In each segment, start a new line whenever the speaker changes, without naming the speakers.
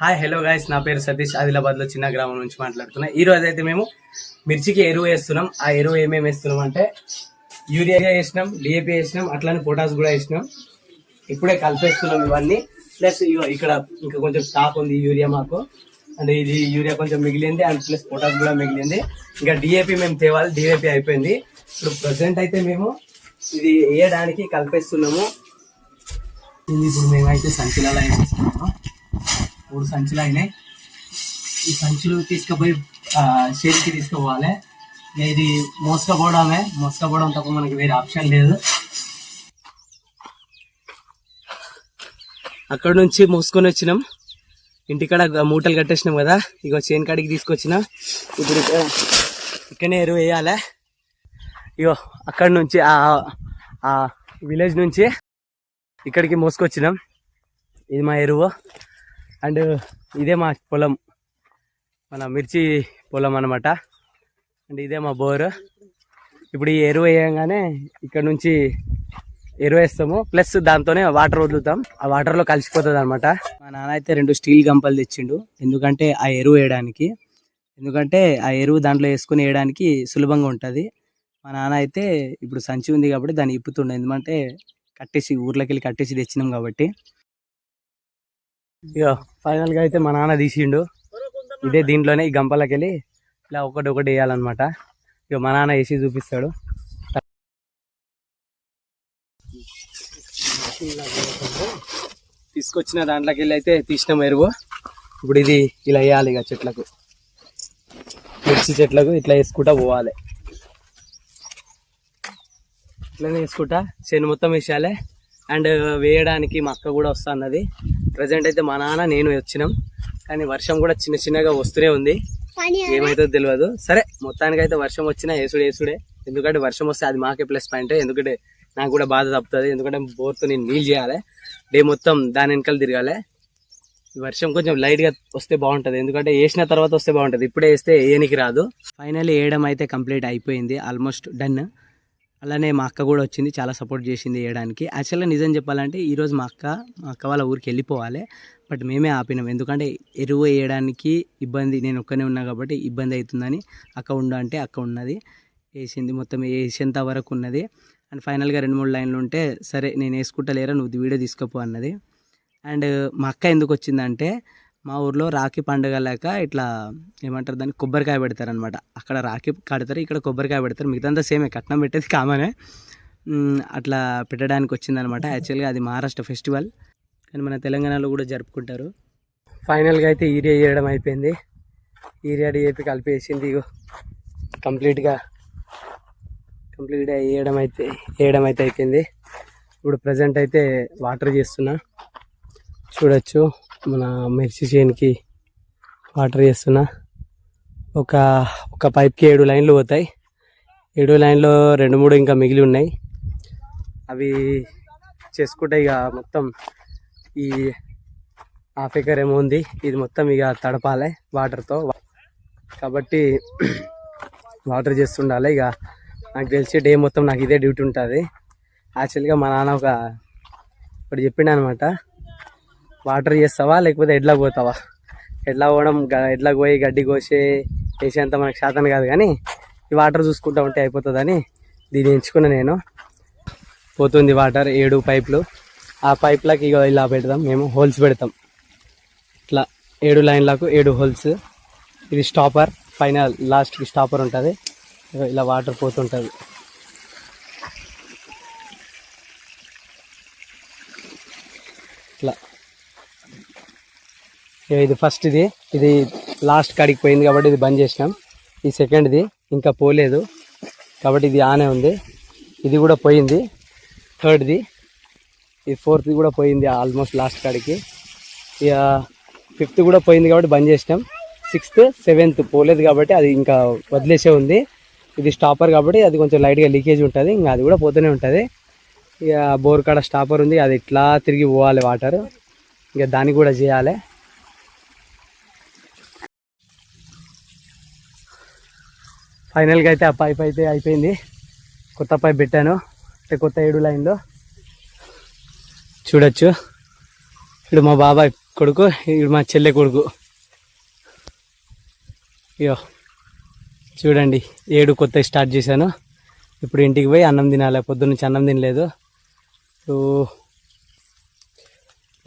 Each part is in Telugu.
హాయ్ హలో గైస్, నా పేరు సతీష్. ఆదిలాబాద్లో చిన్న గ్రామం నుంచి మాట్లాడుతున్నా. ఈ రోజు అయితే మేము మిర్చికి ఎరువు వేస్తున్నాం. ఆ ఎరువు ఏమేమి వేస్తున్నాం అంటే యూరియా వేసినాం, డిఏపి వేసినాం, అట్లానే పొటాస్ కూడా వేసినాం. ఇప్పుడే కలిపేస్తున్నాం ఇవన్నీ. ప్లస్ ఇక్కడ ఇంకా కొంచెం స్టాక్ ఉంది యూరియా మాకు, అంటే ఇది యూరియా కొంచెం మిగిలింది అండ్ ప్లస్ పొటాస్ కూడా మిగిలింది. ఇంకా డిఏపి మేము తేవాలి, డిఏపి అయిపోయింది. ఇప్పుడు ప్రజెంట్ అయితే మేము ఇది వేయడానికి కలిపేస్తున్నాము. ఇది ఇప్పుడు మేమైతే సంచులలో వేసేస్తున్నాము. 3 సంచులు అయినాయి. ఈ సంచులు తీసుకుపోయి షేర్కి తీసుకుపోవాలి. ఇది మోసుకపోవడం తప్ప మనకి వేరే ఆప్షన్ లేదు. అక్కడ నుంచి మోసుకొని వచ్చినాం. ఇంటికాడ మూటలు కట్టేసినాం కదా, ఇగో చేను కాడికి తీసుకొచ్చిన. ఇప్పుడు ఇక్కడనే ఎరువు వేయాలి. ఇగో అక్కడ నుంచి ఆ విలేజ్ నుంచి ఇక్కడికి మోసుకొచ్చినాం. ఇది మా ఎరువు అండ్ ఇదే మా పొలం, మన మిర్చి పొలం అనమాట. అండ్ ఇదే మా బోరు. ఇప్పుడు ఈ ఎరువు వేయగానే ఇక్కడ నుంచి ఎరువు వేస్తాము, ప్లస్ దాంతోనే వాటర్ వదులుతాం. ఆ వాటర్లో కలిసిపోతుంది అనమాట. మా నాన్న అయితే 2 స్టీల్ గంపలు తెచ్చిండు, ఎందుకంటే ఆ ఎరువు వేయడానికి. ఎందుకంటే ఆ ఎరువు దాంట్లో వేసుకుని వేయడానికి సులభంగా ఉంటుంది. మా నాన్న అయితే ఇప్పుడు సంచి ఉంది కాబట్టి దాన్ని ఇప్పుతుండే, ఎందుకంటే కట్టేసి ఊర్లోకి వెళ్ళి కట్టేసి తెచ్చినాం కాబట్టి. ఇక ఫైనల్గా అయితే మా నాన్న తీసిండు. ఇదే దీంట్లోనే ఈ గంపలకి వెళ్ళి ఇలా ఒకటి వేయాలన్నమాట. ఇక మా నాన్న వేసి చూపిస్తాడు. తీసుకొచ్చిన దాంట్లోకి వెళ్ళి అయితే తీసినాం ఎరువు. ఇప్పుడు ఇది ఇలా వేయాలి, ఇక చెట్లకు, మిర్చి చెట్లకు ఇట్లా వేసుకుంటా పోవాలి. ఇట్లనే వేసుకుంటా చేను మొత్తం వేసేయాలి. అండ్ వేయడానికి మా అక్క కూడా వస్తా అన్నది. ప్రజెంట్ అయితే మా నాన్న నేను వచ్చినాం, కానీ వర్షం కూడా చిన్నగా వస్తూనే ఉంది. ఏమైతుందో తెలియదు. సరే, మొత్తానికైతే వర్షం వచ్చినా వేసుడే. ఎందుకంటే వర్షం వస్తే అది మాకే ప్లస్ పాయింట్. ఎందుకంటే నాకు కూడా బాధ తప్పుతుంది, ఎందుకంటే బోర్తో నేను నీళ్ళు చేయాలి, డే మొత్తం దాని వెనకాల తిరగాలి. వర్షం కొంచెం లైట్గా వస్తే బాగుంటుంది, ఎందుకంటే వేసిన తర్వాత వస్తే బాగుంటుంది. ఇప్పుడే వేస్తే వేయనికి రాదు. ఫైనల్లీ వేయడం అయితే కంప్లీట్ అయిపోయింది, ఆల్మోస్ట్ డన్. అలానే మా అక్క కూడా వచ్చింది, చాలా సపోర్ట్ చేసింది వేయడానికి. యాక్చువల్గా నిజం చెప్పాలంటే ఈరోజు మా అక్క వాళ్ళ ఊరికి వెళ్ళిపోవాలి, బట్ మేమే ఆపినాం. ఎందుకంటే ఎరువు వేయడానికి ఇబ్బంది, నేను ఒక్కనే ఉన్నా కాబట్టి ఇబ్బంది అవుతుందని అక్క అంటే అక్క ఉన్నది, వేసింది. మొత్తం వేసేంత వరకు ఉన్నది. అండ్ ఫైనల్గా 2-3 లైన్లు ఉంటే సరే నేను వేసుకుంటా లేరా, నువ్వు వీడియో తీసుకుపో అన్నది. అండ్ మా అక్క ఎందుకు వచ్చిందంటే, మా ఊర్లో రాఖీ పండుగ లేక ఇట్లా ఏమంటారు దాన్ని, కొబ్బరికాయ పెడతారనమాట. అక్కడ రాఖీ కడతారు, ఇక్కడ కొబ్బరికాయ పెడతారు. మిగతా సేమే, కట్నం పెట్టేది కామనే. అట్లా పెట్టడానికి వచ్చిందనమాట. యాక్చువల్గా అది మహారాష్ట్ర ఫెస్టివల్, కానీ మన తెలంగాణలో కూడా జరుపుకుంటారు. ఫైనల్గా అయితే యూరియా వేయడం అయిపోయింది. యూరియా డిఏపి కలిపేసింది. కంప్లీట్గా వేయడం అయితే అయిపోయింది. ఇప్పుడు ప్రజెంట్ అయితే వాటర్ చేస్తున్నా, చూడొచ్చు. మన మిర్చి చేనుకి వాటర్ చేస్తున్నా. ఒక పైప్కి 7 లైన్లు పోతాయి. 7 లైన్లో 2-3 ఇంకా మిగిలి ఉన్నాయి. అవి చేసుకుంటే ఇక మొత్తం ఈ ½ ఎకర్ ఏమో ఉంది, ఇది మొత్తం ఇక తడపాలి వాటర్తో. కాబట్టి వాటర్ చేస్తుండాలి. ఇక నాకు తెలిసి డే మొత్తం నాకు ఇదే డ్యూటీ ఉంటుంది. యాక్చువల్గా మా నాన్న ఒకటి చెప్పిండు అనమాట, వాటర్ చేస్తావా లేకపోతే ఎడ్లకు పోతావా, ఎడ్లకు పోయి గడ్డి వేసేంత మనకు శాతం కాదు, కానీ ఈ వాటర్ చూసుకుంటూ ఉంటే అయిపోతుందని దీన్ని ఎంచుకున్నా నేను. పోతుంది వాటర్, 7 పైపులు. ఆ పైప్లకి ఇక ఇలా పెడతాం, మేము హోల్స్ పెడతాం. ఇట్లా 7 లైన్లకు 7 హోల్స్. ఇది స్టాపర్, ఫైనల్ లాస్ట్కి స్టాపర్ ఉంటుంది. ఇలా వాటర్ పోతుంటుంది. ఇట్లా ఇది ఫస్ట్, ఇది లాస్ట్ కాడికి పోయింది కాబట్టి ఇది బంద్ చేసినాం. ఈ సెకండ్ది ఇంకా పోలేదు కాబట్టి ఇది ఆనే ఉంది. ఇది కూడా పోయింది, థర్డ్ది. ఇది 4th కూడా పోయింది ఆల్మోస్ట్ లాస్ట్ కాడికి. ఇక 5th కూడా పోయింది కాబట్టి బంద్ చేసినాం. 6th 7th పోలేదు కాబట్టి అది ఇంకా వదిలేసే ఉంది. ఇది స్టాపర్ కాబట్టి అది కొంచెం లైట్గా లీకేజ్ ఉంటుంది, ఇంకా అది కూడా పోతూనే ఉంటుంది. ఇక బోర్ కాడ స్టాపర్ ఉంది, అది ఇట్లా తిరిగి పోవాలి వాటర్, ఇక దాన్ని కూడా చేయాలి. ఫైనల్గా అయితే ఆ పైప్ అయితే అయిపోయింది. కొత్త పైప్ పెట్టాను, కొత్త 7 లైన్లో చూడొచ్చు. ఇప్పుడు మా బాబాయ్ కొడుకు, ఇది మా చెల్లె కొడుకు. అయ్యో చూడండి 7 కొత్త స్టార్ట్ చేశాను. ఇప్పుడు ఇంటికి పోయి అన్నం తినాలి. పొద్దున్నుంచి అన్నం తినలేదు. సో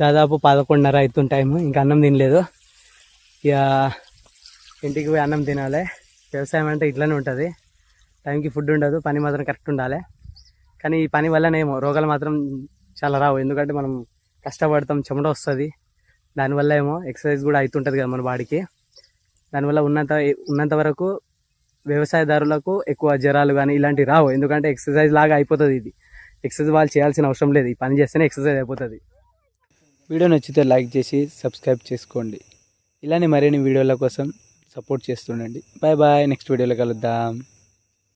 దాదాపు 11:30 అవుతుంది టైము, ఇంకా అన్నం తినలేదు. ఇక ఇంటికి పోయి అన్నం తినాలి. వ్యవసాయం అంటే ఇట్లనే ఉంటుంది, టైంకి ఫుడ్ ఉండదు, పని మాత్రం కరెక్ట్ ఉండాలి. కానీ ఈ పని వల్లనేమో రోగాలు మాత్రం చాలా రావు. ఎందుకంటే మనం కష్టపడతాం, చెమట వస్తుంది. దానివల్ల ఏమో ఎక్సర్సైజ్ కూడా అవుతుంటుంది కదా మన బాడీకి. దానివల్ల ఉన్నంత వరకు వ్యవసాయదారులకు ఎక్కువ జ్వరాలు కానీ ఇలాంటివి రావు. ఎందుకంటే ఎక్సర్సైజ్ లాగా అయిపోతుంది. ఇది ఎక్సర్సైజ్ వాళ్ళు చేయాల్సిన అవసరం లేదు, ఈ పని చేస్తేనే ఎక్సర్సైజ్ అయిపోతుంది. వీడియో నచ్చితే లైక్ చేసి సబ్స్క్రైబ్ చేసుకోండి. ఇలానే మరిన్ని వీడియోల కోసం సపోర్ట్ చేస్తుండండి. బాయ్ బాయ్, నెక్స్ట్ వీడియోలో కలుద్దాం.